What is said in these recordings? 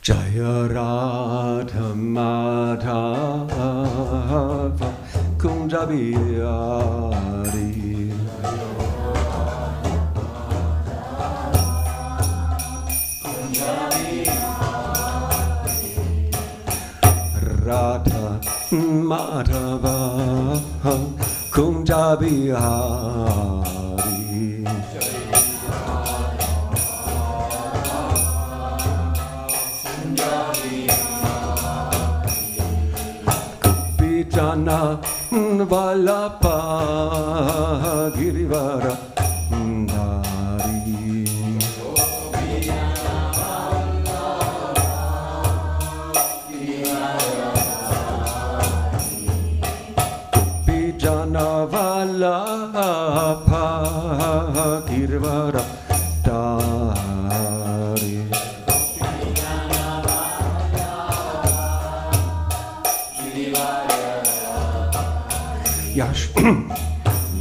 Jaya Radha Madhava Kunja Bihari Radha Madhava Kunja Bihari Jana Valapa Girivara Dari Jana Valapa Girivara Dari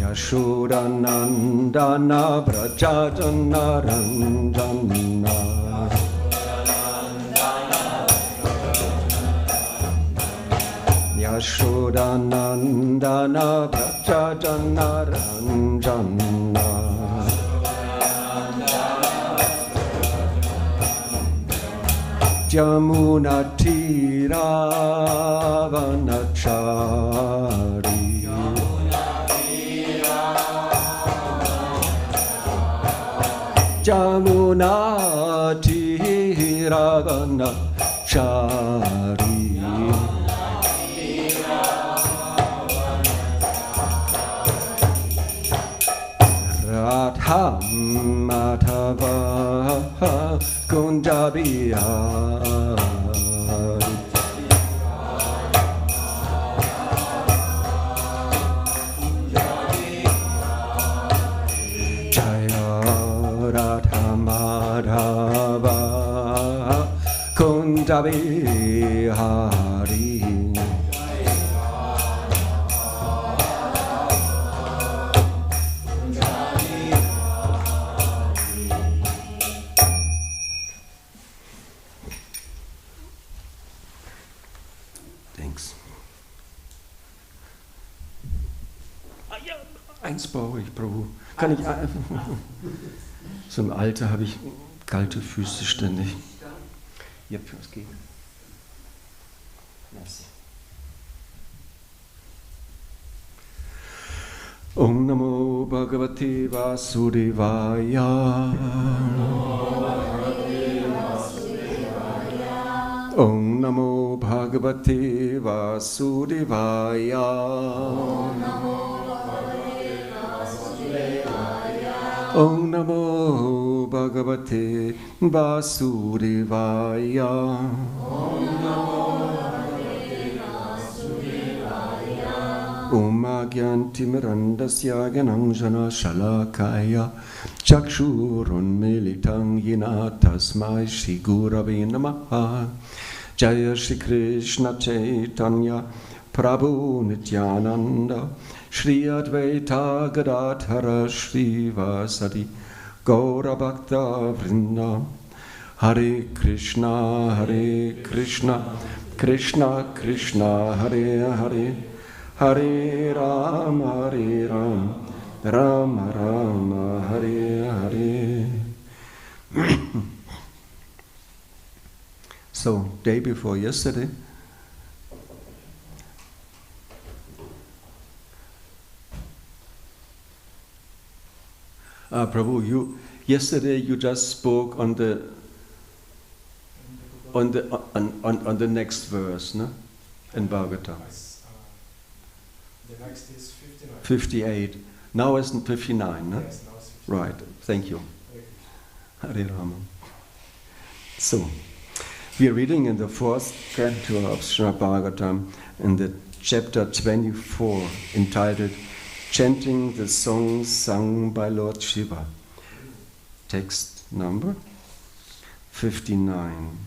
Yashodanandana Brajajana Ranjana Yashodanandana Brajajana Ranjana Jamuna Tira Vanachari Jamuna Tiravana Chari Radha Madhava Kunja Bihari Jaya Radha Madhava Kunja Bihari Thanks. Eins brauche ich, Prabhu. Kann ich. So im Alter habe ich kalte Füße ständig. Ja, was geht? Merci. Om Namo Bhagavate Vasudevaya. Om Namo Bhagavate Vasudevaya. Om Namo Bhagavate Vasudevaya. Om Agyantimirandasya Gananjana Shalakaya Chakshurunmilitam Yena Tasmai Shri Gurave Namaha. Jaya Shri Krishna Chaitanya Prabhu Nityananda Shri Advaita Gadadhara Shri Vasadi Gaura Bhakta Vrinda. Hare Krishna Krishna Krishna Hare Hare Hare Rama Rama Rama Hare Hare. So, day before yesterday, Prabhu, yesterday you just spoke on the next verse, no? In Bhagavatam. The next is 59. 58. Now it's 59, no? Yes, now it's 59. Right. Thank you. Hare Rama. So, we are reading in the fourth canto of Srimad Bhagavatam in the chapter 24, entitled Chanting the Songs Sung by Lord Shiva. Text number 59.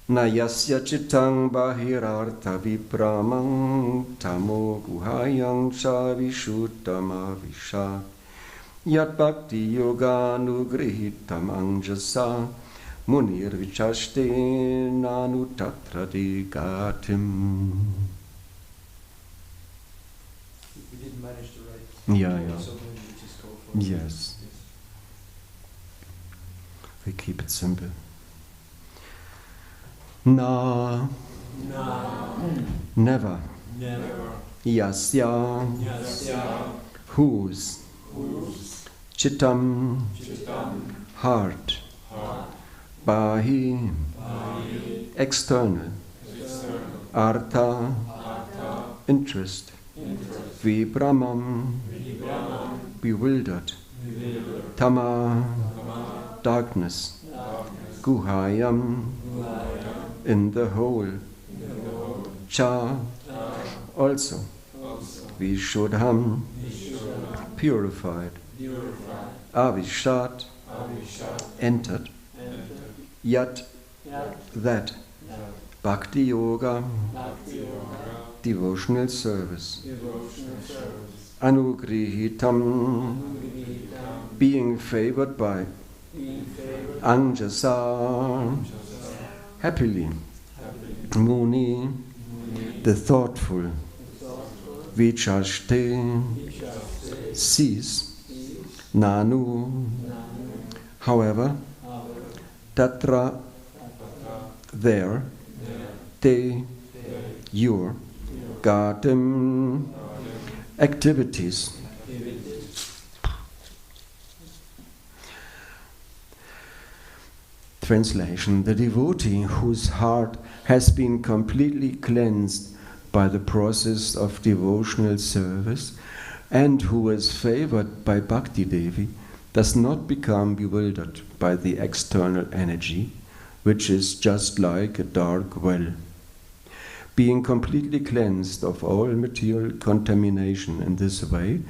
Nayasya chitang bahirartha vipramang tamo guhayang cha vishuddhama vishat Yat Bhakti Yoga Nugrahitam Anjasa Munir Vichaste Nanu Tatradi Gatim. We didn't manage to write. Yeah. So maybe we just go for it. Yes. We keep it simple. Na. Never. Yasya. Whose. Chittam. Heart. Bahi. External. Artha. Interest. Vibramam. Bewildered. Tama. Darkness. Guhayam. In the whole. Cha. Also. Vishuddham. Purified. Avishat. Entered. Yat. That. Bhakti Yoga. Devotional service. Anugrihitam. Being favored by. Anjasa. Happily. Muni. The thoughtful. Vichaste. Sees. Nanu. However. Tatra. There. Te. Your. Gatim. Activities. Translation: the devotee whose heart has been completely cleansed by the process of devotional service and who is favored by Bhakti Devi does not become bewildered by the external energy, which is just like a dark well. Being completely cleansed of all material contamination in this way,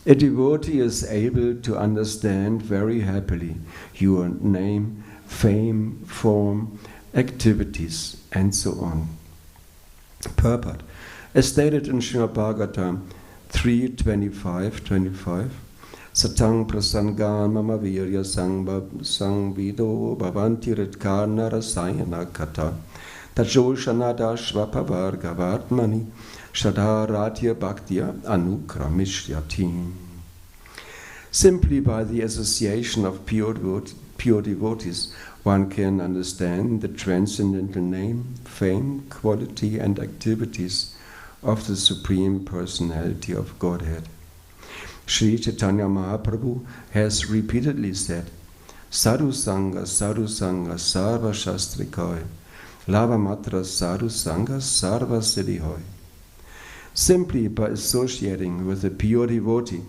a devotee is able to understand very happily your name, fame, form, activities, and so on. Purport. As stated in Srimad Bhagavatam 3:25, Satang prasangan mama virya sangvido bhavanti ritkarna rasayana kata tajoshanada shvapavargavatmani shadaratya bhaktya anukramishyati. Simply by the association of pure devotees, one can understand the transcendental name, fame, quality, and activities of the Supreme Personality of Godhead. Sri Chaitanya Mahaprabhu has repeatedly said, Sadhu Sangha, Sarva Shastrikoi, Lava Matra Sadhu Sangha, Sarva Siddhihoi. Simply by associating with a pure devotee,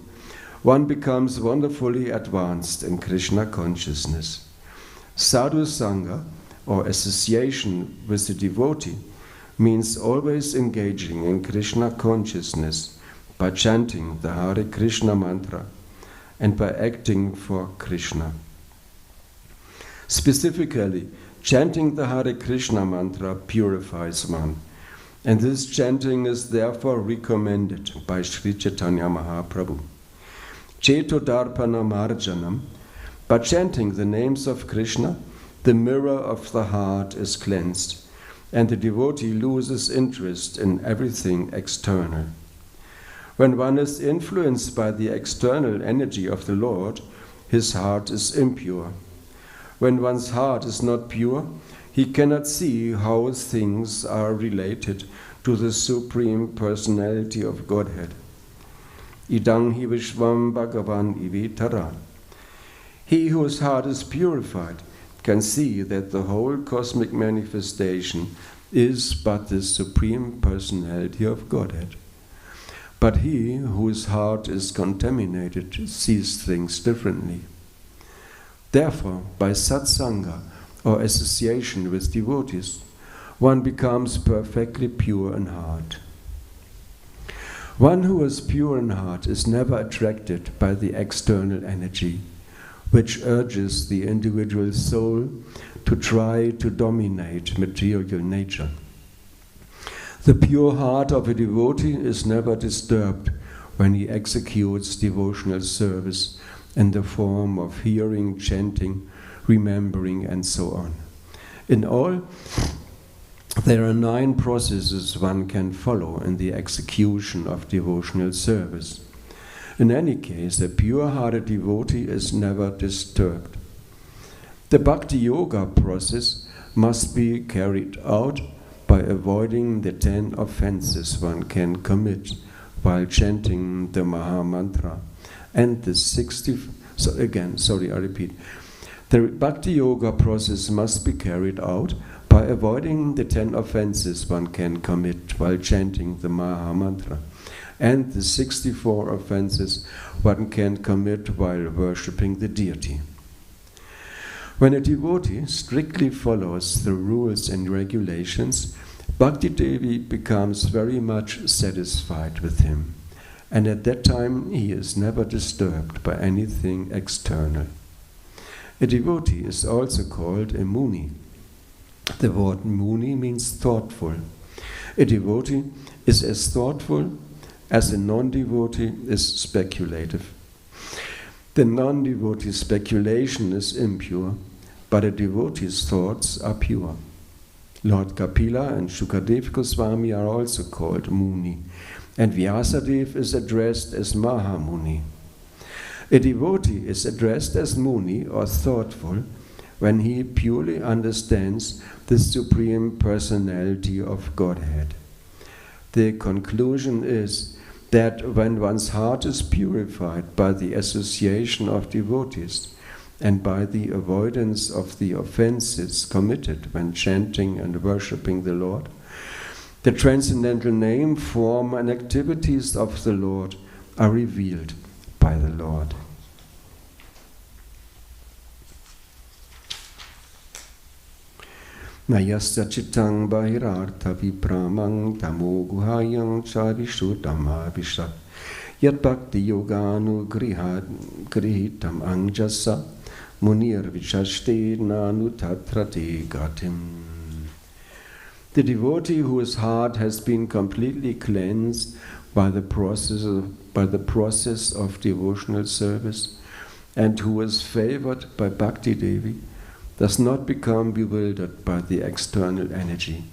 one becomes wonderfully advanced in Krishna consciousness. Sadhu Sangha, or association with the devotee, means always engaging in Krishna consciousness by chanting the Hare Krishna mantra and by acting for Krishna. Specifically, chanting the Hare Krishna mantra purifies one, and this chanting is therefore recommended by Sri Chaitanya Mahaprabhu. Cheto Darpana Marjanam. By chanting the names of Krishna, the mirror of the heart is cleansed, and the devotee loses interest in everything external. When one is influenced by the external energy of the Lord, his heart is impure. When one's heart is not pure, he cannot see how things are related to the Supreme Personality of Godhead. Idang hi vishvam bhagavan ivitara. He whose heart is purified can see that the whole cosmic manifestation is but the Supreme Personality of Godhead. But he whose heart is contaminated sees things differently. Therefore, by satsanga, or association with devotees, one becomes perfectly pure in heart. One who is pure in heart is never attracted by the external energy, which urges the individual soul to try to dominate material nature. The pure heart of a devotee is never disturbed when he executes devotional service in the form of hearing, chanting, remembering, and so on. In all, there are 9 processes one can follow in the execution of devotional service. In any case, a pure-hearted devotee is never disturbed. The Bhakti Yoga process must be carried out by avoiding the 10 offenses one can commit while chanting the Maha Mantra and the 60. I repeat. The Bhakti Yoga process must be carried out by avoiding the 10 offenses one can commit while chanting the Maha Mantra and the 64 offenses one can commit while worshipping the deity. When a devotee strictly follows the rules and regulations, Bhakti Devi becomes very much satisfied with him, and at that time he is never disturbed by anything external. A devotee is also called a Muni. The word Muni means thoughtful. A devotee is as thoughtful as a non-devotee is speculative. The non-devotee's speculation is impure, but a devotee's thoughts are pure. Lord Kapila and Shukadev Goswami are also called Muni, and Vyasadeva is addressed as Mahamuni. A devotee is addressed as Muni or thoughtful when he purely understands the Supreme Personality of Godhead. The conclusion is that when one's heart is purified by the association of devotees and by the avoidance of the offenses committed when chanting and worshipping the Lord, the transcendental name, form, and activities of the Lord are revealed by the Lord. Nayasya chittang bahirartha vipramang tamo guhayang chavishuddhama vishat yat bhakti yoganu grihitam angjasa munir vichashte nanu tatrate gatim. The devotee whose heart has been completely cleansed by the process of devotional service and who is favored by Bhakti Devi does not become bewildered by the external energy,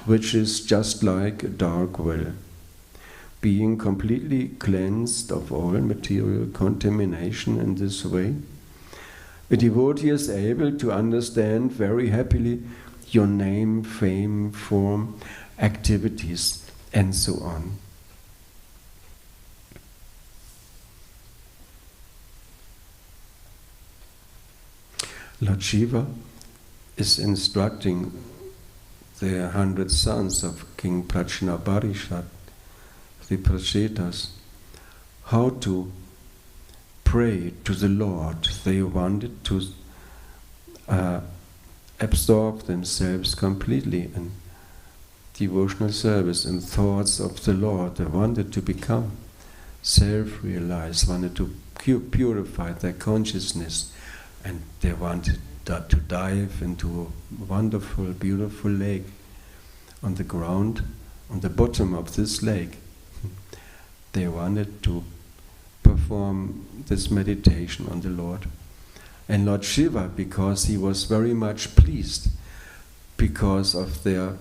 which is just like a dark well. Being completely cleansed of all material contamination in this way, a devotee is able to understand very happily your name, fame, form, activities, and so on. Lord Shiva is instructing the 100 sons of King Prajnaparishat, the Prachetas, how to pray to the Lord. They wanted to absorb themselves completely in devotional service and thoughts of the Lord. They wanted to become self-realized, wanted to purify their consciousness, and they wanted to dive into a wonderful, beautiful lake on the ground, on the bottom of this lake. They wanted to perform this meditation on the Lord. And Lord Shiva, because he was very much pleased because of their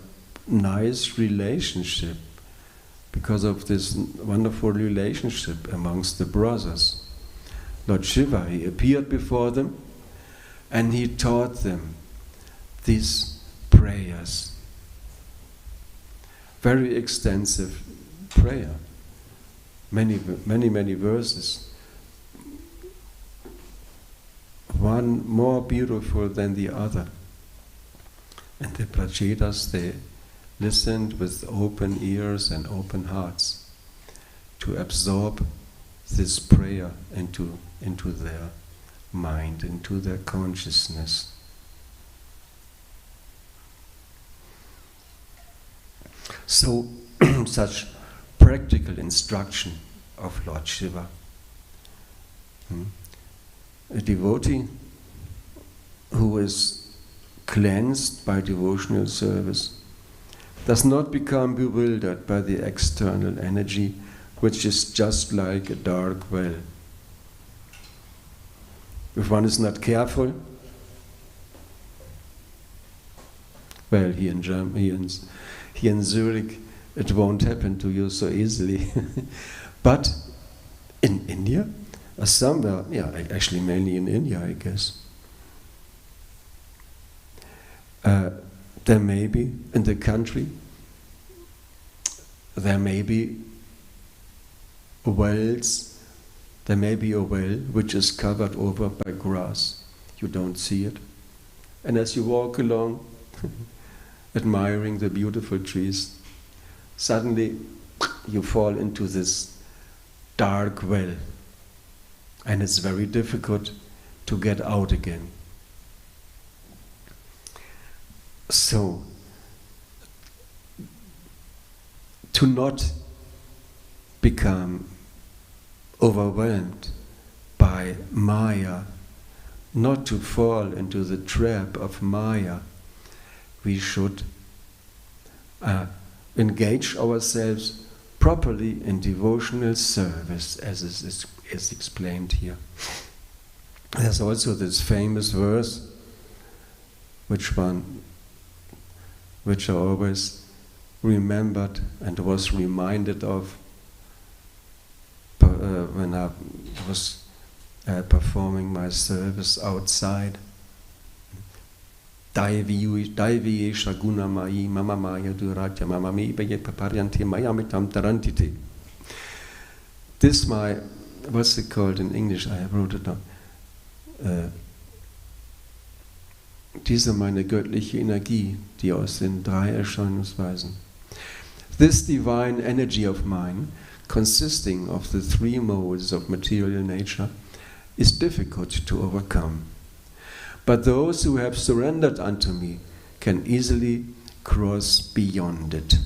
nice relationship, because of this wonderful relationship amongst the brothers, Lord Shiva, he appeared before them and he taught them these prayers. Very extensive prayer. Many verses. One more beautiful than the other. And the Prachetas, they listened with open ears and open hearts to absorb this prayer into their mind, into their consciousness. So, such practical instruction of Lord Shiva. A devotee who is cleansed by devotional service does not become bewildered by the external energy, which is just like a dark well. If one is not careful, well, here in Zurich, it won't happen to you so easily. But in India, or somewhere, yeah, actually mainly in India, I guess, there may be, in the country, there may be wells, there may be a well which is covered over by grass. You don't see it. And as you walk along, admiring the beautiful trees, suddenly you fall into this dark well. And it's very difficult to get out again. So, to not become overwhelmed by Maya, not to fall into the trap of Maya, we should engage ourselves properly in devotional service, as is explained here. There's also this famous verse, which I always remembered and was reminded of when I was performing my service outside. Daivi Shaguna Mai Mama Maya Duratya Mama Mi Beye Paparyanti Maya Mitam Tarantite. This what's it called in English? I wrote it down. Diese meine göttliche Energie, die aus den 3 Erscheinungsweisen. This divine energy of mine, consisting of the 3 modes of material nature, is difficult to overcome. But those who have surrendered unto me can easily cross beyond it.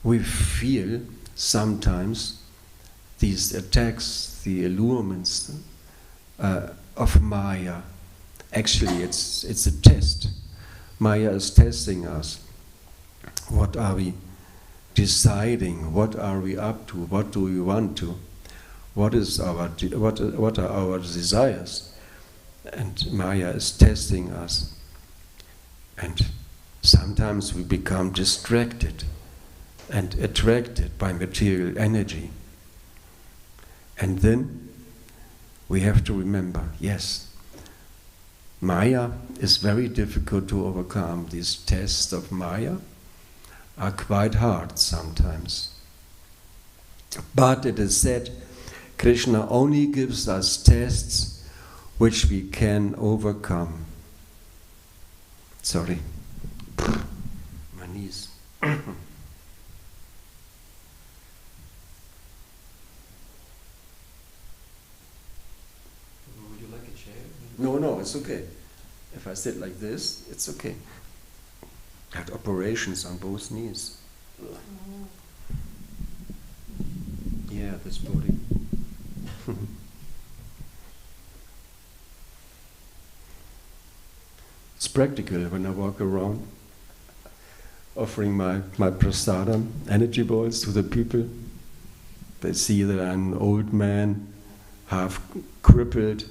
We feel sometimes these attacks, the allurements of Maya. Actually, it's a test. Maya is testing us. What are we deciding? What are we up to? What do we want to? What are our desires? And Maya is testing us. And sometimes we become distracted and attracted by material energy. And then we have to remember, yes, Maya is very difficult to overcome. These tests of Maya are quite hard sometimes. But it is said, Krishna only gives us tests which we can overcome. Sorry, my knees. Would you like a chair? No, it's okay. If I sit like this, it's okay. I had operations on both knees. Yeah, this body. It's practical when I walk around offering my prasadam, energy balls, to the people. They see that I'm an old man, half crippled.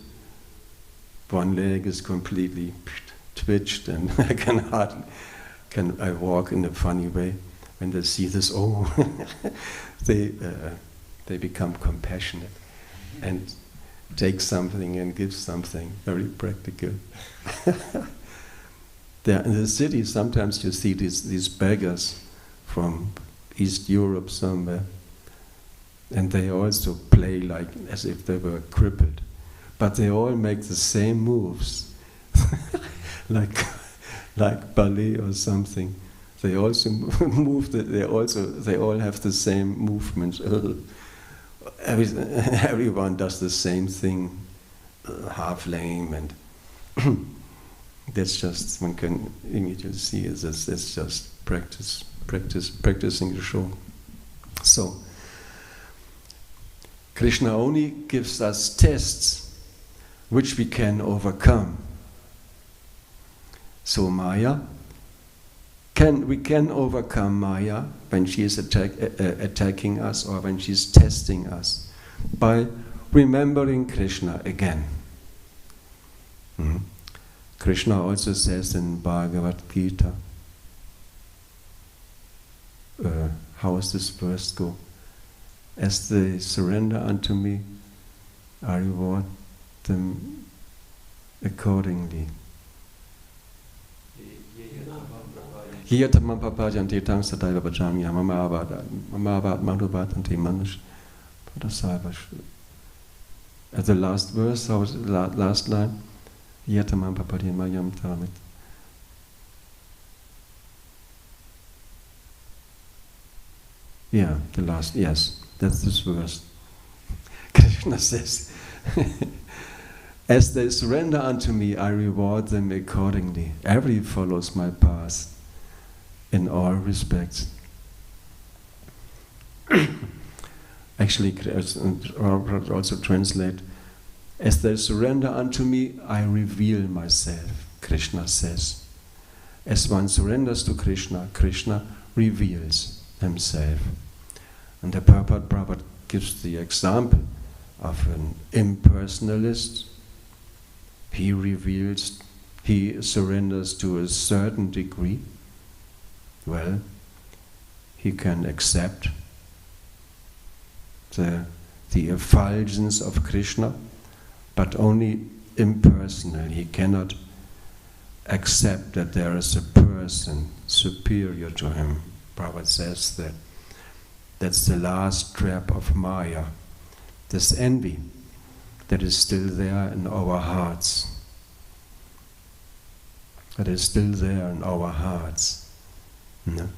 One leg is completely twitched, and I walk in a funny way. When they see this, they become compassionate and take something and give something. Very practical. There in the city, sometimes you see these beggars from East Europe somewhere, and they also play like as if they were crippled, but they all make the same moves, like ballet or something. They also move. They all have the same movements. Everyone does the same thing, half lame, and that's just, one can immediately see it's just practicing the show. So Krishna only gives us tests which we can overcome. So Maya, we can overcome Maya when she is attacking us or when she's testing us. by remembering Krishna again. Krishna also says in Bhagavad Gita, how does this verse go? As they surrender unto me, I reward them accordingly. Hiyatamam papajanti tang sadaiva bhajamya mama madhubatanti manush padasaiva. At the last verse, or last line, Hiyatamam papajanti mayam tamit. Yeah, the last, yes, that's this verse. Krishna says, as they surrender unto me, I reward them accordingly. Every follows my path in all respects. Actually, also translate, as they surrender unto me, I reveal myself, Krishna says. As one surrenders to Krishna, Krishna reveals himself. And the Prabhupada gives the example of an impersonalist. He surrenders to a certain degree. Well, he can accept the effulgence of Krishna, but only impersonal. He cannot accept that there is a person superior to him. Prabhupada says that that's the last trap of Maya, this envy that is still there in our hearts. That is still there in our hearts. No?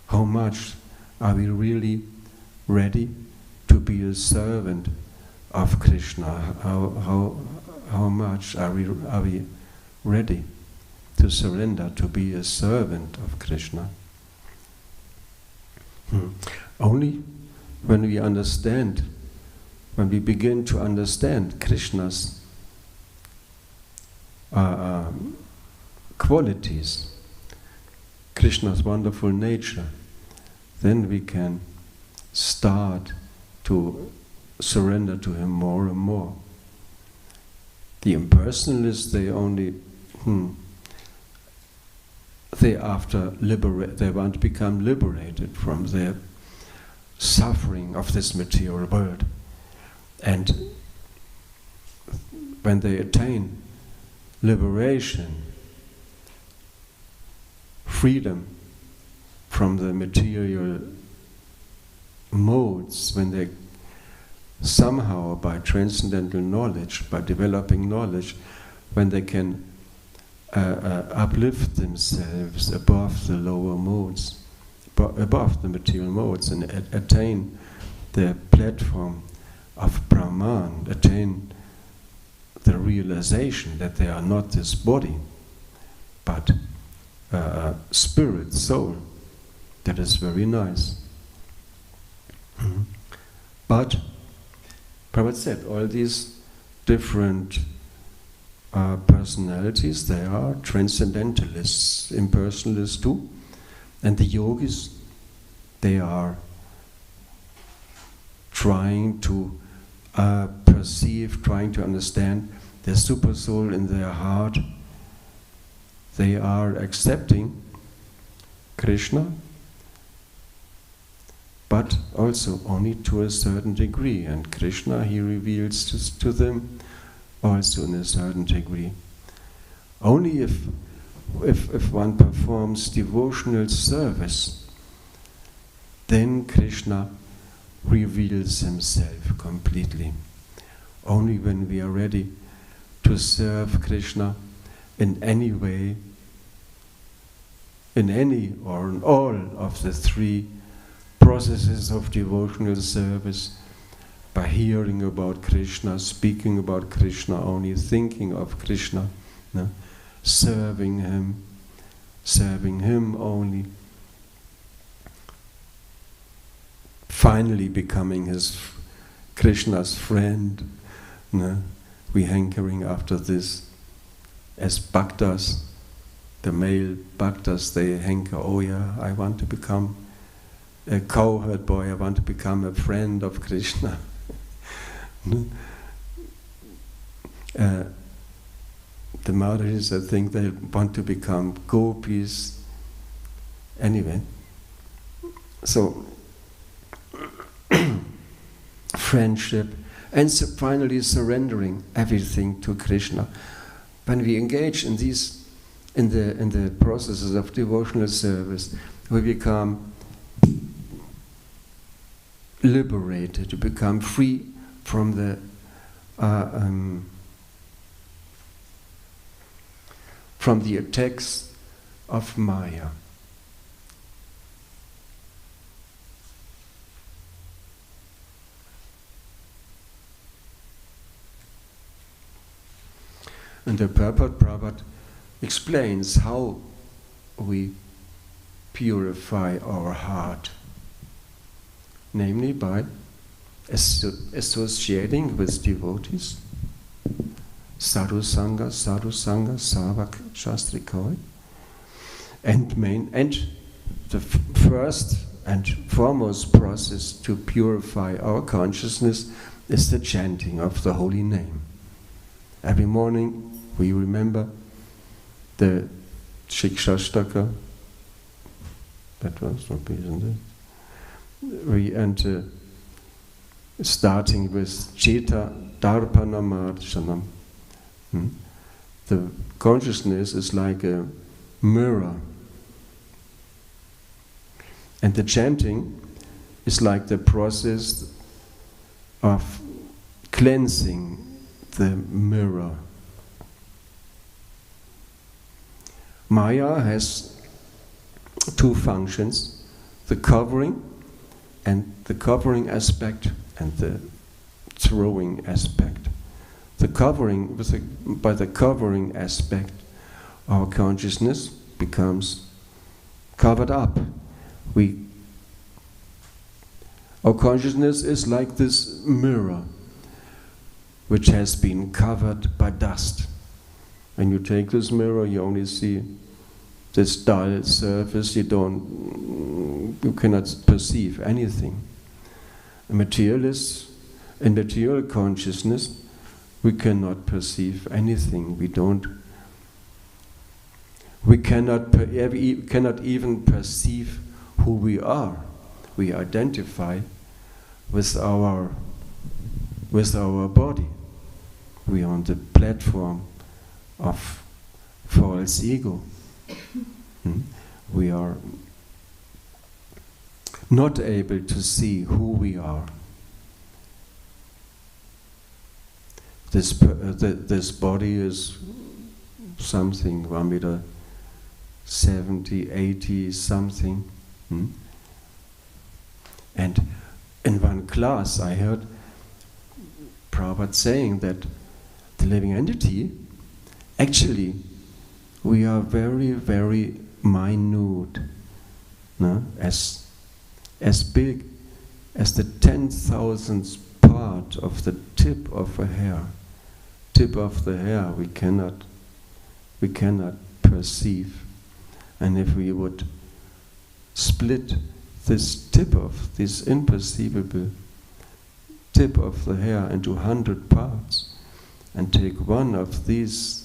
How much are we really ready to be a servant of Krishna? How much are we ready to surrender to be a servant of Krishna? Only when we understand, when we begin to understand Krishna's qualities, Krishna's wonderful nature, then we can start to surrender to him more and more. The impersonalists, they want to become liberated from their suffering of this material world. And when they attain liberation, freedom from the material modes, when they somehow, by transcendental knowledge, by developing knowledge, when they can uplift themselves above the lower modes, above the material modes, and attain the platform of Brahman, attain the realization that they are not this body, but spirit, soul. That is very nice. But Prabhupada said all these different personalities, they are transcendentalists, impersonalists too, and the yogis, they are trying to perceive, trying to understand their super soul in their heart. They are accepting Krishna, but also only to a certain degree, and Krishna, he reveals to them also in a certain degree. Only if one performs devotional service, then Krishna reveals himself completely. Only when we are ready to serve Krishna in any way, in any or in all of the three processes of devotional service, by hearing about Krishna, speaking about Krishna, only thinking of Krishna, no? Serving him only, finally becoming Krishna's friend. No? We hankering after this. As bhaktas, the male bhaktas, they hanker, oh yeah, I want to become a cowherd boy, I want to become a friend of Krishna. The Madhurijas, I think they want to become gopis. Anyway, so friendship, and finally surrendering everything to Krishna. When we engage in these, in the processes of devotional service, we become liberated, to become free from the attacks of Maya. And the Prabhupada explains how we purify our heart, namely by associating with devotees, sadhu sangha, savak, shastrikoi, and the first and foremost process to purify our consciousness is the chanting of the holy name. Every morning we remember the Shikshashtaka. That was not isn't it? Starting with Cheta Darpanamarjanam. The consciousness is like a mirror. And the chanting is like the process of cleansing the mirror. Maya has two functions, the covering aspect and the throwing aspect. By the covering aspect, our consciousness becomes covered up. Our consciousness is like this mirror which has been covered by dust. When you take this mirror, you only see this dull surface. You cannot perceive anything. A materialist, in material consciousness, we cannot perceive anything. We cannot even perceive who we are. We identify with our body. We are on the platform of false ego. We are not able to see who we are. This body is something 1 meter 70, 80 something. And in one class I heard Prabhupada saying that the living entity, actually we are very, very minute, no? As big as the 10,000th part of the tip of a hair. Tip of the hair we cannot perceive. And if we would split this imperceivable tip of the hair into 100 parts and take one of these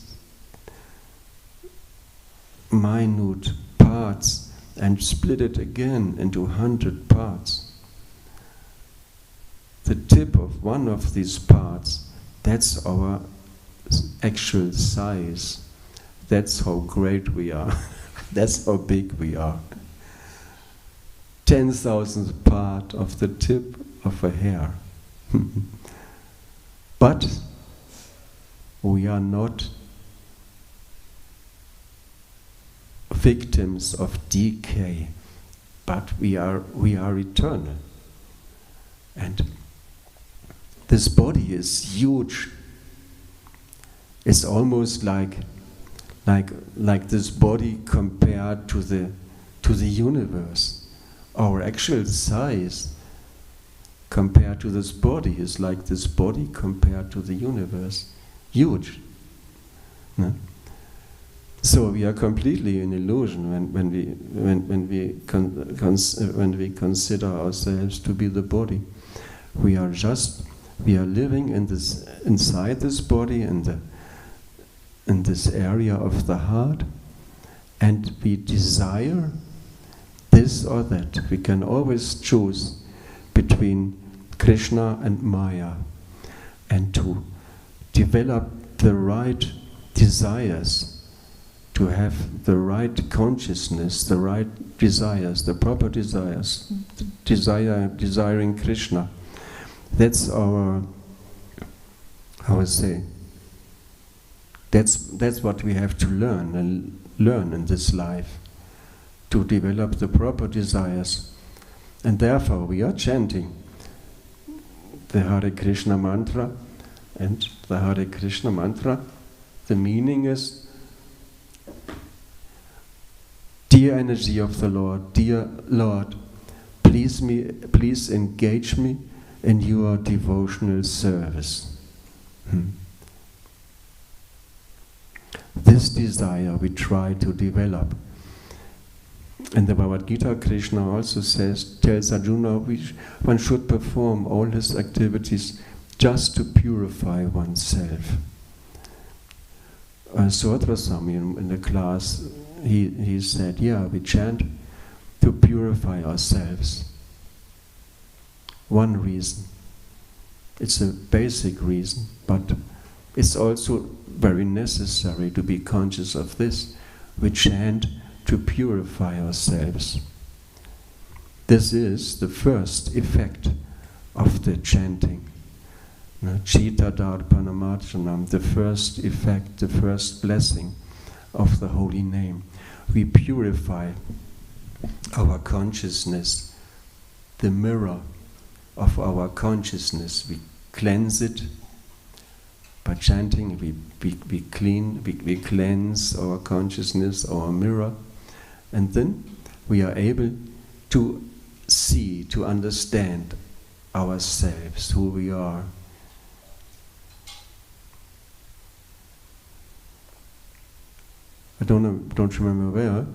minute parts and split it again into 100 parts, the tip of one of these parts, that's our actual size. That's how great we are. That's how big we are. 10,000th part of the tip of a hair. But we are not victims of decay, but we are eternal. And this body is huge. It's almost like this body compared to the universe. Our actual size compared to this body is like this body compared to the universe. Huge. No? So we are completely in illusion when we consider ourselves to be the body. We are just We are living in this, inside this body, in this area of the heart, and we desire this or that. We can always choose between Krishna and Maya, and to develop the right desires, to have the right consciousness, the right desires, the proper desires, desiring Krishna. That's our, how I say, that's what we have to learn in this life, to develop the proper desires. And therefore we are chanting the Hare Krishna mantra, and the Hare Krishna mantra, the meaning is, dear energy of the Lord, dear Lord, please engage me in your devotional service. This desire we try to develop. In the Bhagavad Gita, Krishna also tells Arjuna one should perform all his activities just to purify oneself. Suhatra Swami in the class, he said, yeah, we chant to purify ourselves. One reason. It's a basic reason, but it's also very necessary to be conscious of this. We chant to purify ourselves. This is the first effect of the chanting. Chita Darpanamarchanam, the first effect, the first blessing of the holy name. We purify our consciousness, the mirror of our consciousness. We cleanse it. By chanting, we cleanse our consciousness, our mirror, and then we are able to see, to understand ourselves, who we are. I don't remember where.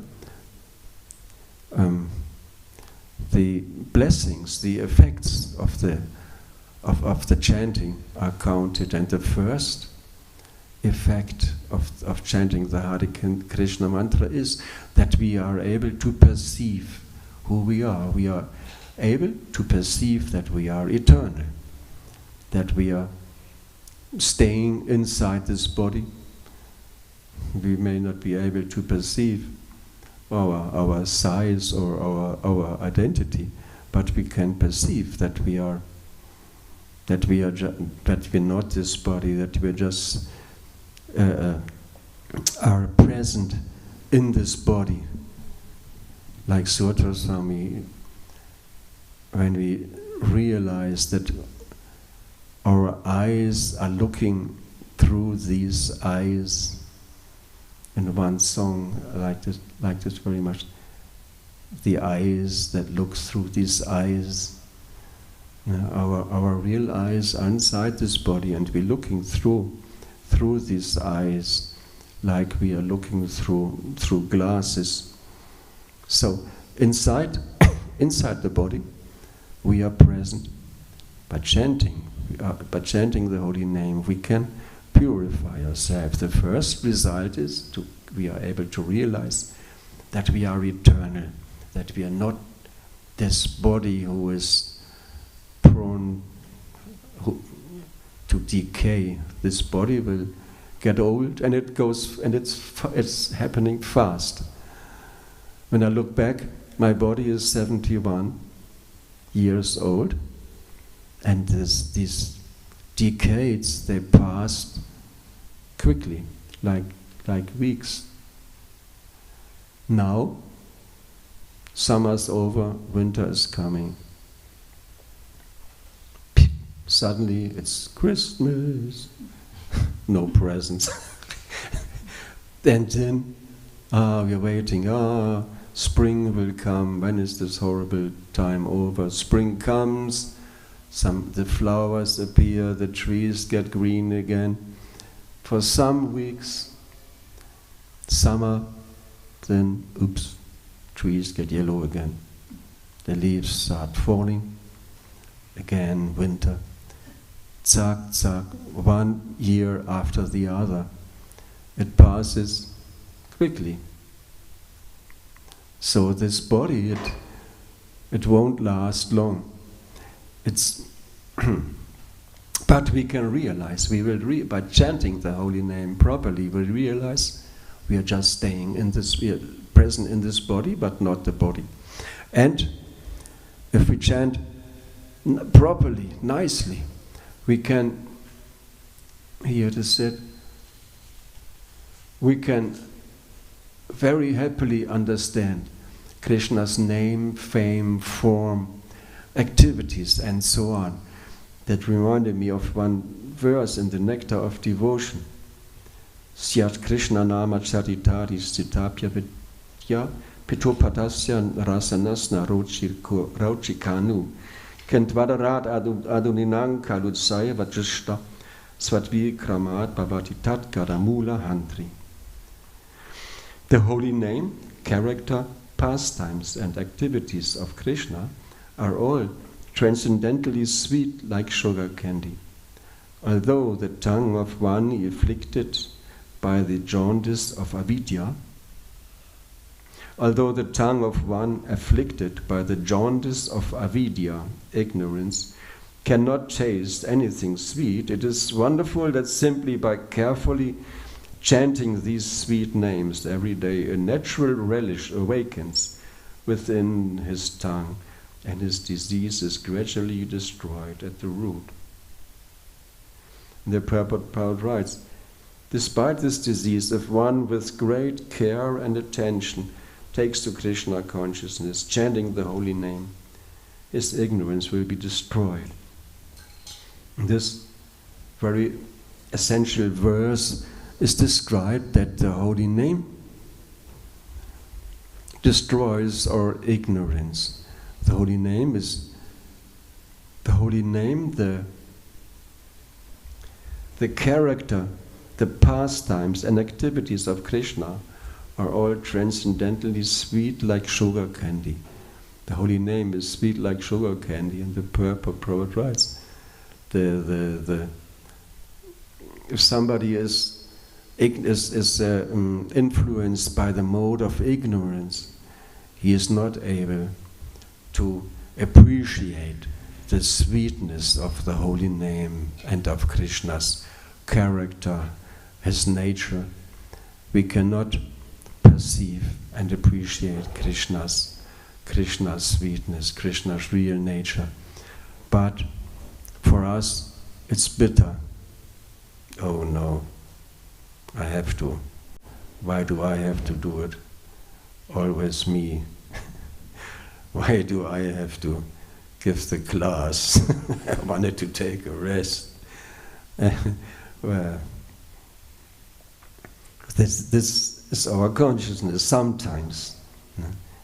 The blessings, the effects of the chanting are counted, and the first effect of chanting the Hare Krishna mantra is that we are able to perceive who we are. We are able to perceive that we are eternal, that we are staying inside this body. We may not be able to perceive our size or our identity, but we can perceive that we're not this body, that we just are present in this body. Like Suhatra Swami, when we realize that our eyes are looking through these eyes. In one song, I like this very much. The eyes that look through these eyes. Our real eyes are inside this body, and we're looking through these eyes, like we are looking through glasses. So inside the body, we are present. By chanting the holy name, we can purify ourselves. The first result is we are able to realize that we are eternal, that we are not this body who is prone to decay. This body will get old, and it's happening fast. When I look back, my body is 71 years old, and these decades, they passed quickly, like weeks. Now, summer's over, winter is coming. Suddenly it's Christmas, no presents. And then, we're waiting, spring will come, when is this horrible time over? Spring comes, the flowers appear, the trees get green again. For some weeks, summer, then, oops, trees get yellow again. The leaves start falling, again winter. Zack, zack, 1 year after the other. It passes quickly. So this body, it won't last long. But we can realize, by chanting the holy name properly, we'll realize we are just staying in this, we are present in this body, but not the body. And if we chant properly, nicely, we can, here it is said, we can very happily understand Krishna's name, fame, form, activities, and so on. That reminded me of one verse in the Nectar of Devotion. Syat Krishna nama charitari stitapya vidya pitopadasya rasanasna rauchikanu kentvadarat aduninang kalutsaya vajishta svatvi kramat bhavati tat gadamula hantri. The holy name, character, pastimes, and activities of Krishna are all transcendently sweet like sugar candy. Although the tongue of one afflicted by the jaundice of avidya, ignorance, cannot taste anything sweet, it is wonderful that simply by carefully chanting these sweet names every day, a natural relish awakens within his tongue, and his disease is gradually destroyed at the root. The purport poet writes, despite this disease, if one with great care and attention takes to Krishna consciousness, chanting the holy name, his ignorance will be destroyed. This very essential verse is described that the holy name destroys our ignorance. The holy name, the character, the pastimes and activities of Krishna are all transcendently sweet like sugar candy. The holy name is sweet like sugar candy, and the purport poet writes, if somebody is influenced by the mode of ignorance, he is not able to appreciate the sweetness of the holy name and of Krishna's character, his nature. We cannot perceive and appreciate Krishna's sweetness, Krishna's real nature. But for us, it's bitter. Oh no, I have to. Why do I have to do it? Always me. Why do I have to give the class? I wanted to take a rest. Well, this is our consciousness sometimes.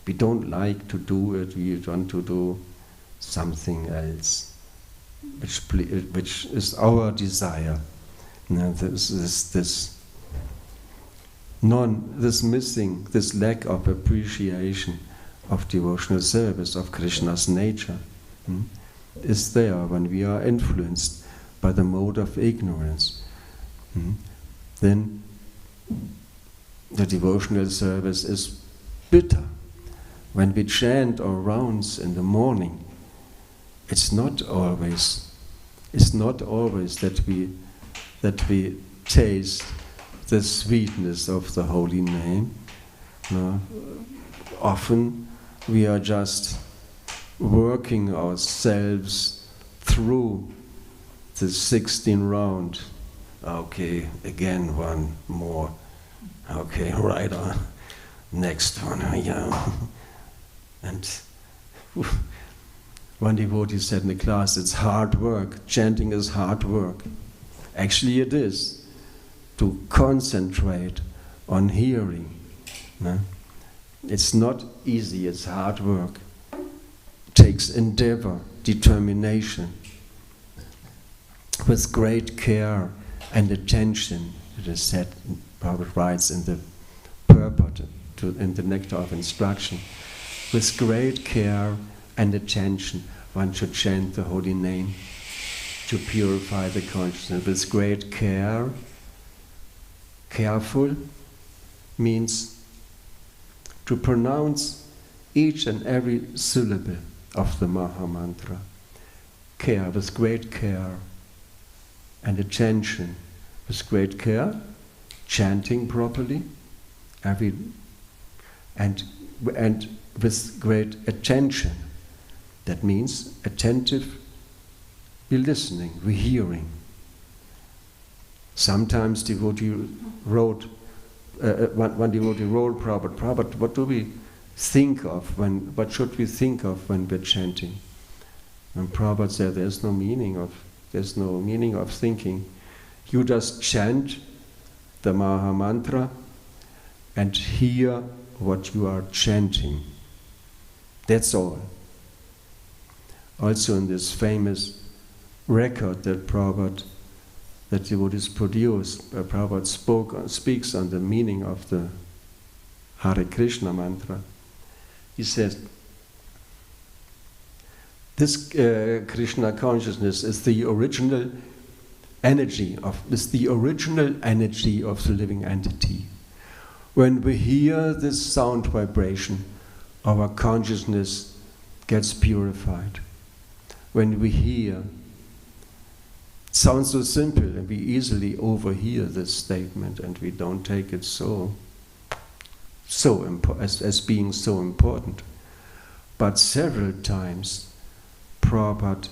We don't like to do it, we want to do something else, which is our desire. This lack of appreciation of devotional service, of Krishna's nature, is there when we are influenced by the mode of ignorance. Then the devotional service is bitter. When we chant our rounds in the morning, it's not always that we taste the sweetness of the holy name. No. Often we are just working ourselves through the 16 round. Okay, again one more. Okay, right on. Next one, yeah. And one devotee said in the class, it's hard work. Chanting is hard work. Actually it is. To concentrate on hearing. No? It's not easy, it's hard work. It takes endeavor, determination. With great care and attention, it is said, Prabhupada writes in the purport, in the Nectar of Instruction, with great care and attention, one should chant the holy name. to purify the consciousness with great care. Careful means to pronounce each and every syllable of the Maha Mantra. Care, with great care, and attention, with great care, chanting properly, and with great attention. That means attentive, we're listening, we're hearing. Sometimes devotee wrote, one devotee wrote, Prabhupada, what do we think of what should we think of when we're chanting? And Prabhupada said, there's no meaning of thinking. You just chant the Maha Mantra and hear what you are chanting. That's all. Also in this famous record that devotees produced, Prabhupada speaks on the meaning of the Hare Krishna mantra. He says, this Krishna consciousness is the original energy of the living entity. When we hear this sound vibration, our consciousness gets purified. When we hear, it sounds so simple, and we easily overhear this statement, and we don't take it as being so important. But several times Prabhupada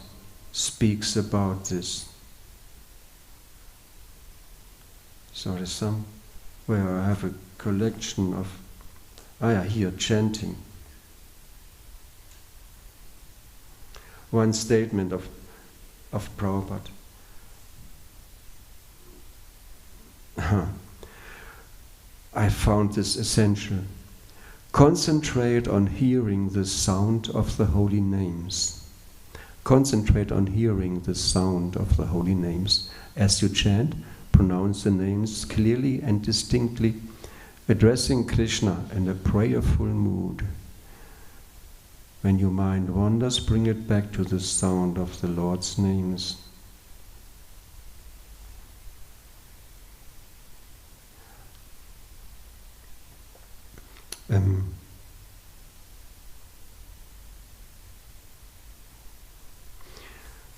speaks about this. So there's somewhere I have a collection of, here, chanting. One statement of Prabhupada. I found this essential. Concentrate on hearing the sound of the holy names. Concentrate on hearing the sound of the holy names. As you chant, pronounce the names clearly and distinctly, addressing Krishna in a prayerful mood. When your mind wanders, bring it back to the sound of the Lord's names.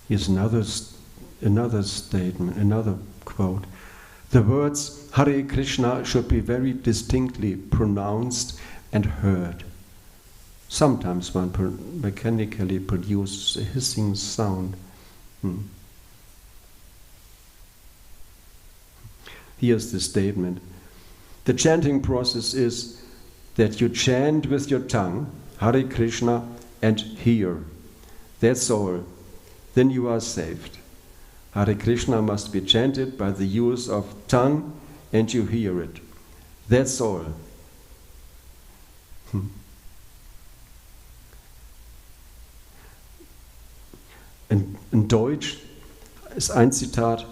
Here's another statement, another quote. The words Hare Krishna should be very distinctly pronounced and heard. Sometimes one mechanically produces a hissing sound. Here's the statement. The chanting process is that you chant with your tongue, Hare Krishna, and hear. That's all. Then you are saved. Hare Krishna must be chanted by the use of tongue, and you hear it. That's all. In Deutsch ist ein Zitat: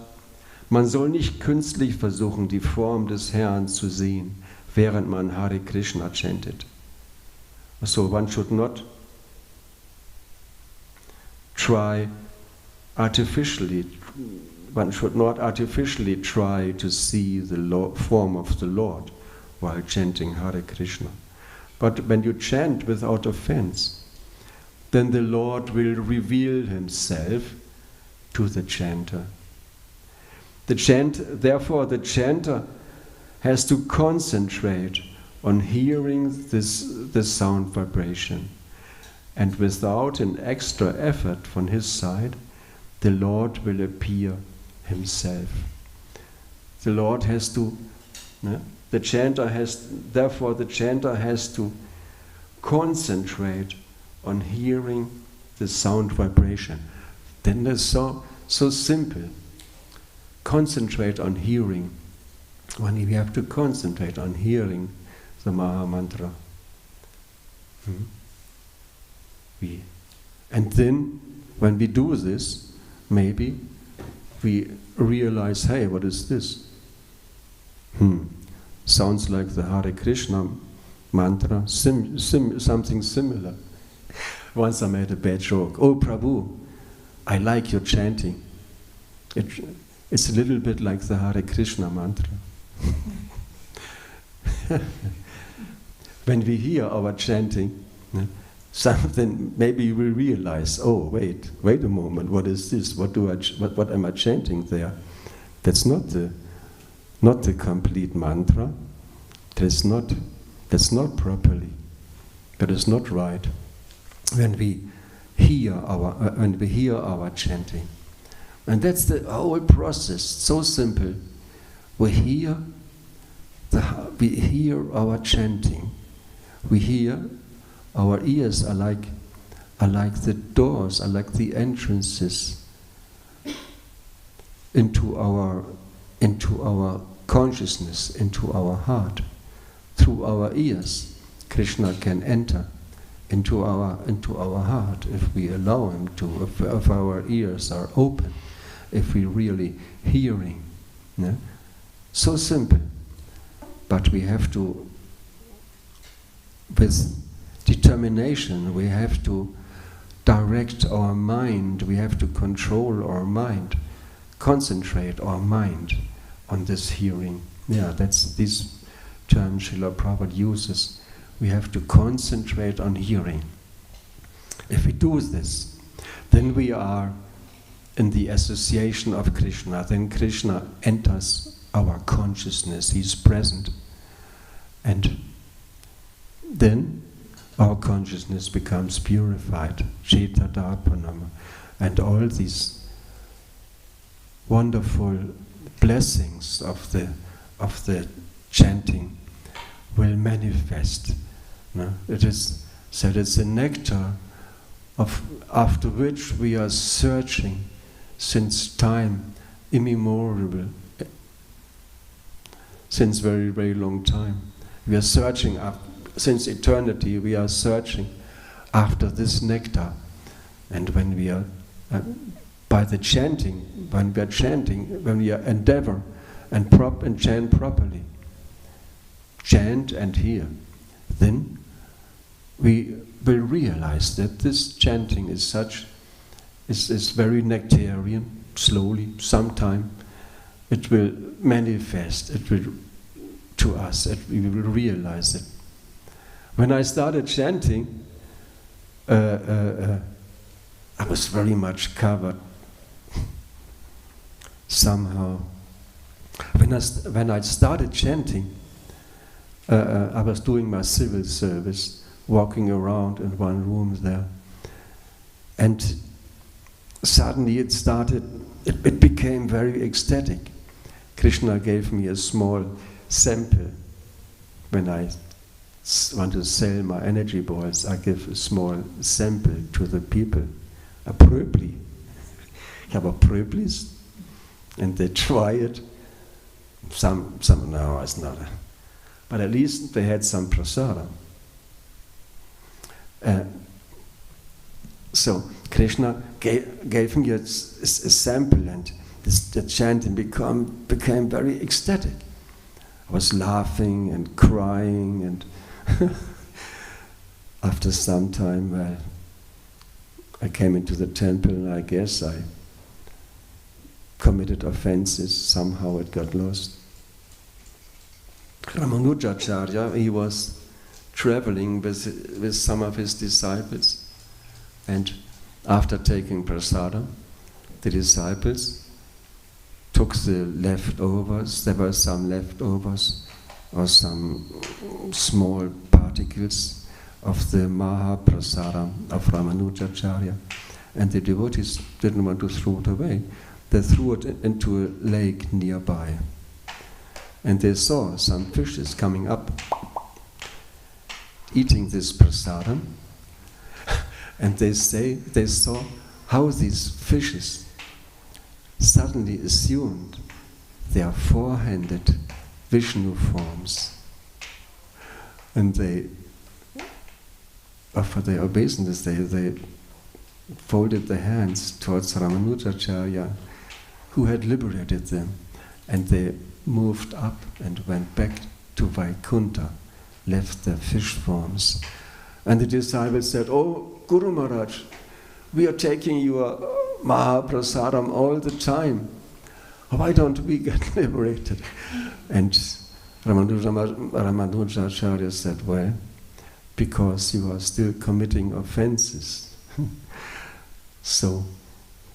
Man soll nicht künstlich versuchen, die Form des Herrn zu sehen, während man Hare Krishna chantet. So one should not artificially try to see the form of the Lord while chanting Hare Krishna. But when you chant without offense, then the Lord will reveal himself to the chanter. Therefore, the chanter has to concentrate on hearing this sound vibration. And without an extra effort from his side, the Lord will appear himself. The Lord has to, the chanter has to concentrate on hearing the sound vibration. Then it's so simple. Concentrate on hearing. When we have to concentrate on hearing the Maha Mantra. And then, when we do this, maybe we realize, hey, what is this? Sounds like the Hare Krishna mantra, something similar. Once I made a bad joke. Oh, Prabhu, I like your chanting. It's a little bit like the Hare Krishna mantra. When we hear our chanting, something maybe you will realize, oh, wait a moment, what is this? What am I chanting there? That's not the complete mantra. That's not properly. That is not right. When we hear our chanting, and that's the whole process. So simple. We hear our chanting. We hear. Our ears are like the doors, are like the entrances into our consciousness, into our heart. Through our ears, Krishna can enter into our heart if we allow him to. If our ears are open, if we really hearing. Yeah? So simple, but we have to, with determination, we have to direct our mind, we have to control our mind, concentrate our mind on this hearing. Yeah, that's this term Srila Prabhupada uses. We have to concentrate on hearing. If we do this, then we are in the association of Krishna. Then Krishna enters our consciousness. He's present. And then our consciousness becomes purified, Cetadarpanam, and all these wonderful blessings of the chanting will manifest. No? It is said it's a nectar after which we are searching since time immemorial, since very, very long time. We are searching since eternity, we are searching after this nectar. And when we are, by the chanting, when we are endeavor and chant properly, chant and hear, then we will realize that this chanting is very nectarian. Slowly, sometime, it will manifest. It will to us. We will realize it. When I started chanting, I was very much covered somehow. When I started chanting, I was doing my civil service, walking around in one room there, and suddenly it became very ecstatic. Krishna gave me a small sample. When I want to sell my energy balls, I give a small sample to the people. A pröbli. Ich habe pröblis, and they try it. Some no, it's not. But at least they had some prasadam. So Krishna gave me a sample, and the chanting became very ecstatic. I was laughing and crying, and after some time I came into the temple, and I guess I committed offenses. Somehow it got lost. Ramanujacharya, he was traveling with some of his disciples, and after taking prasadam, the disciples took the leftovers. There were some leftovers or some small particles of the Mahaprasadam of Ramanujacharya, and the devotees didn't want to throw it away. They threw it into a lake nearby, and they saw some fishes coming up, eating this prasadam, and they saw how these fishes suddenly assumed their four-handed Vishnu forms, and they, for their obeisance, they folded their hands towards Ramanujacharya, who had liberated them, and they moved up and went back to Vaikuntha, left their fish forms. And the disciples said, "Oh, Guru Maharaj, we are taking your Mahaprasadam all the time. Why don't we get liberated? And Ramanujacharya said, well, because you are still committing offenses. So,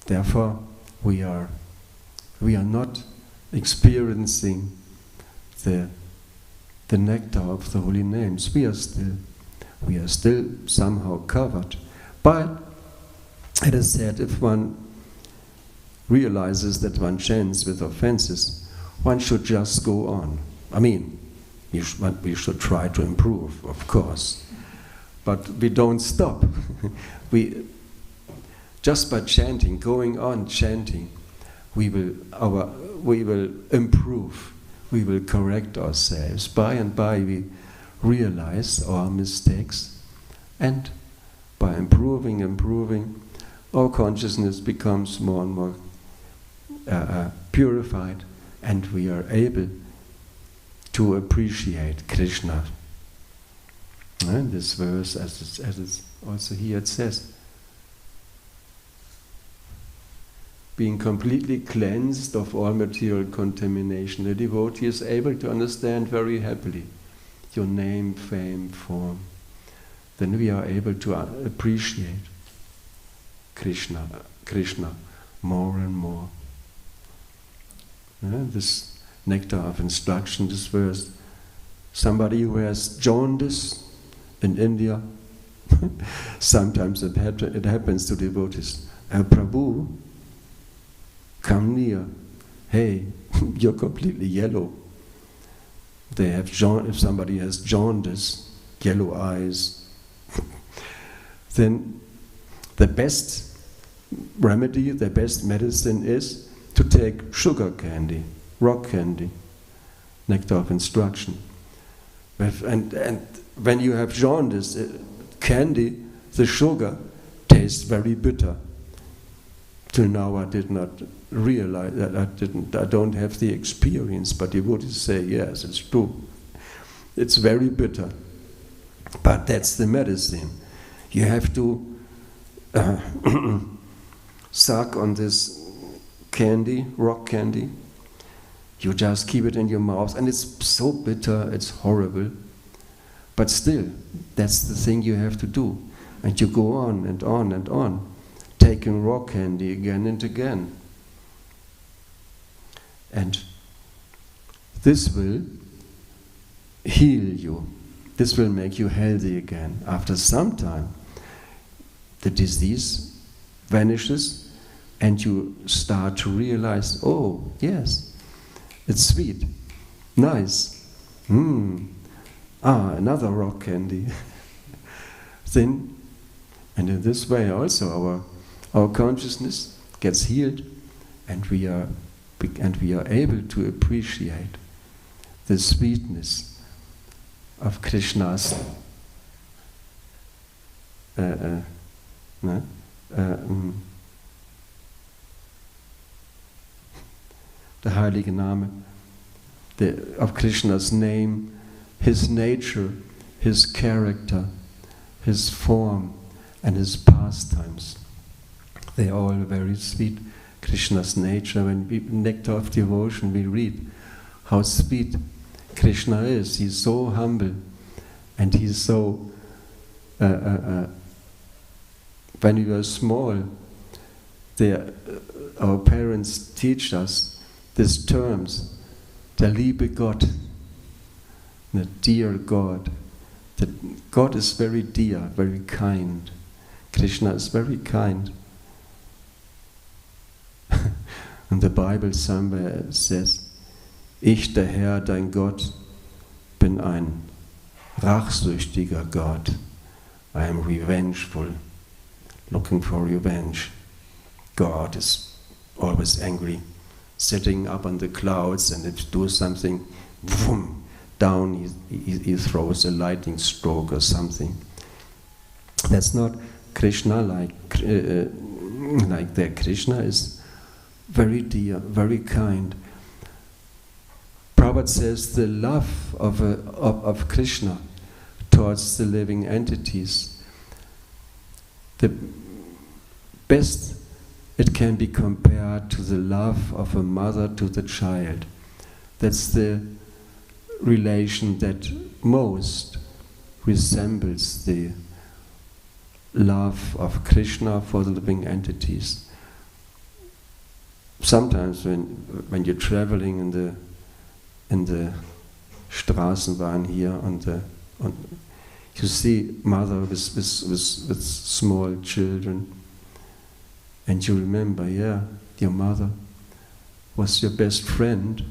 therefore, we are not experiencing the nectar of the holy names. We are still somehow covered. But it is said, if one realizes that one chants with offenses, one should just go on. I mean, we should try to improve, of course, but we don't stop. We just by chanting, going on chanting, we will improve. We will correct ourselves. By and by, we realize our mistakes, and by improving, our consciousness becomes more and more purified, and we are able to appreciate Krishna. And this verse, as it's also here, it says, being completely cleansed of all material contamination, the devotee is able to understand very happily your name, fame, form. Then we are able to appreciate Krishna more and more. This nectar of instruction, this verse, somebody who has jaundice in India, sometimes it happens to devotees, Prabhu, come near. Hey, you're completely yellow. They have if somebody has jaundice, yellow eyes, then the best remedy, the best medicine is to take sugar candy, rock candy, nectar of instruction. And when you have jaundice, candy, the sugar tastes very bitter. Till now I did not realize that I don't have the experience, but devotees say, yes, it's true. It's very bitter. But that's the medicine. You have to suck on this candy, rock candy. You just keep it in your mouth, and it's so bitter, it's horrible. But still, that's the thing you have to do. And you go on and on and on, taking rock candy again and again. And this will heal you. This will make you healthy again. After some time, the disease vanishes, and you start to realize, oh, yes, it's sweet, nice. Another rock candy. Then, and in this way also our consciousness gets healed, and we are able to appreciate the sweetness of Krishna's der heilige Name, of Krishna's name, his nature, his character, his form, and his pastimes. They are all very sweet. Krishna's nature, when we Nectar of Devotion, we read how sweet Krishna is. He's so humble, and he's so when we were small, our parents teach us these terms, der liebe Gott, the dear God. That God is very dear, very kind. Krishna is very kind. And the Bible somewhere says, ich, der Herr, dein Gott, bin ein rachsüchtiger Gott. I am revengeful, looking for revenge. God is always angry, sitting up on the clouds, and if you do something, boom, down he throws a lightning stroke or something. That's not Krishna like that. Krishna is very dear, very kind. Prabhupada says the love of Krishna towards the living entities, the best it can be compared to the love of a mother to the child. That's the relation that most resembles the love of Krishna for the living entities. Sometimes when you're traveling in the Straßenbahn here and you see mother with small children, and you remember, yeah, your mother was your best friend,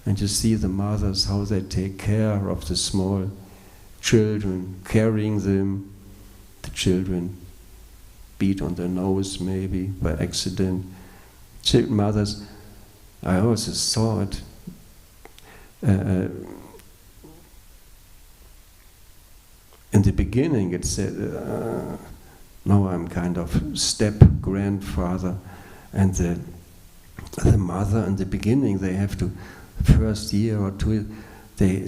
and you see the mothers, how they take care of the small children, carrying them. The children beat on their nose maybe by accident. Mothers, I also saw it. In the beginning it said, now I'm kind of step-grandfather, and the mother in the beginning, they have to, first year or two, they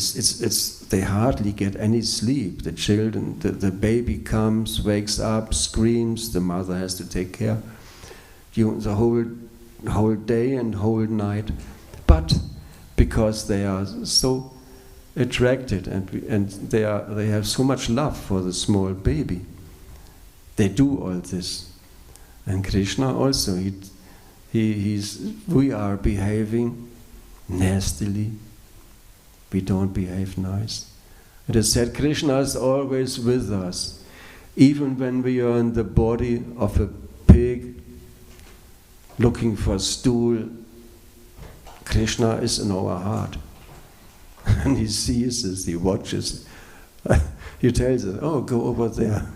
hardly get any sleep. The children, the baby comes, wakes up, screams, the mother has to take care the whole day and whole night. But because they are so attracted and they have so much love for the small baby, they do all this. And Krishna also, we are behaving nastily. We don't behave nice. It is said Krishna is always with us. Even when we are in the body of a pig looking for stool, Krishna is in our heart. And he sees us, he watches. He tells us, oh, go over there.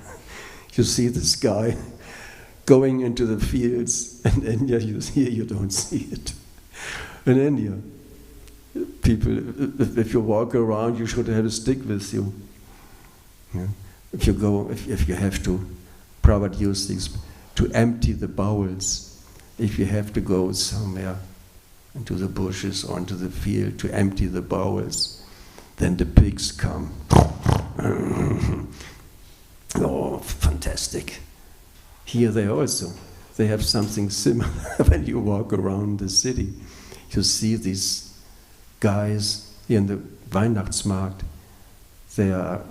You see this guy going into the fields, and India, here you don't see it. In India, people, if you walk around, you should have a stick with you. Yeah. If you have to, Prabhupada use these to empty the bowels. If you have to go somewhere into the bushes or into the field to empty the bowels, then the pigs come. Oh, fantastic. Here they have something similar. When you walk around the city, you see these guys here in the Weihnachtsmarkt. They are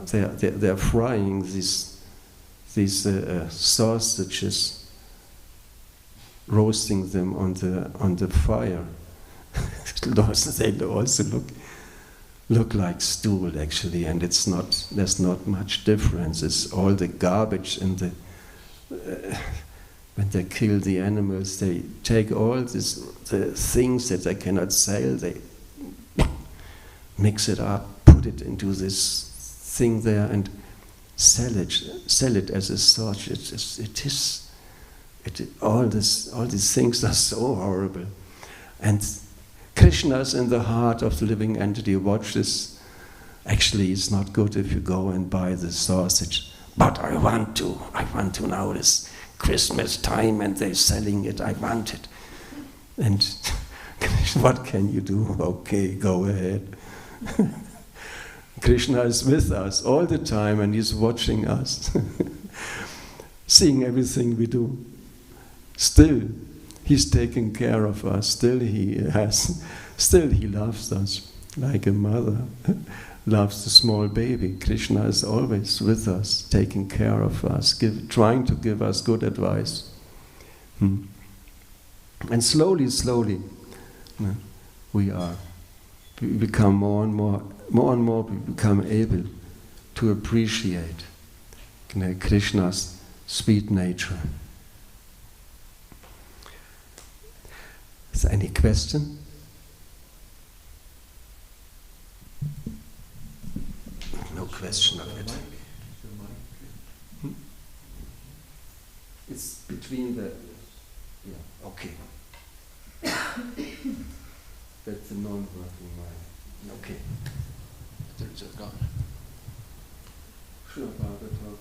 frying these sausages, roasting them on the fire. They also look like stool actually, and there's not much difference. It's all the garbage in the when they kill the animals, they take all the things that they cannot sell, they mix it up, put it into this thing there, and sell it as a sausage. All these things are so horrible. And Krishna is in the heart of the living entity. Watch this. Actually, it's not good if you go and buy the sausage. But I want to now. This Christmas time and they're selling it. I want it. And what can you do? Okay, go ahead. Krishna is with us all the time, and he's watching us, seeing everything we do. Still, he's taking care of us. Still, he loves us like a mother loves the small baby. Krishna is always with us, taking care of us, trying to give us good advice. And slowly, we become more and more, we become able to appreciate Krishna's sweet nature. Is there any question? No question of it. It's between the... Yeah, okay. That's the non-working mind. Okay. They're just gone. Sure, Barbara talk.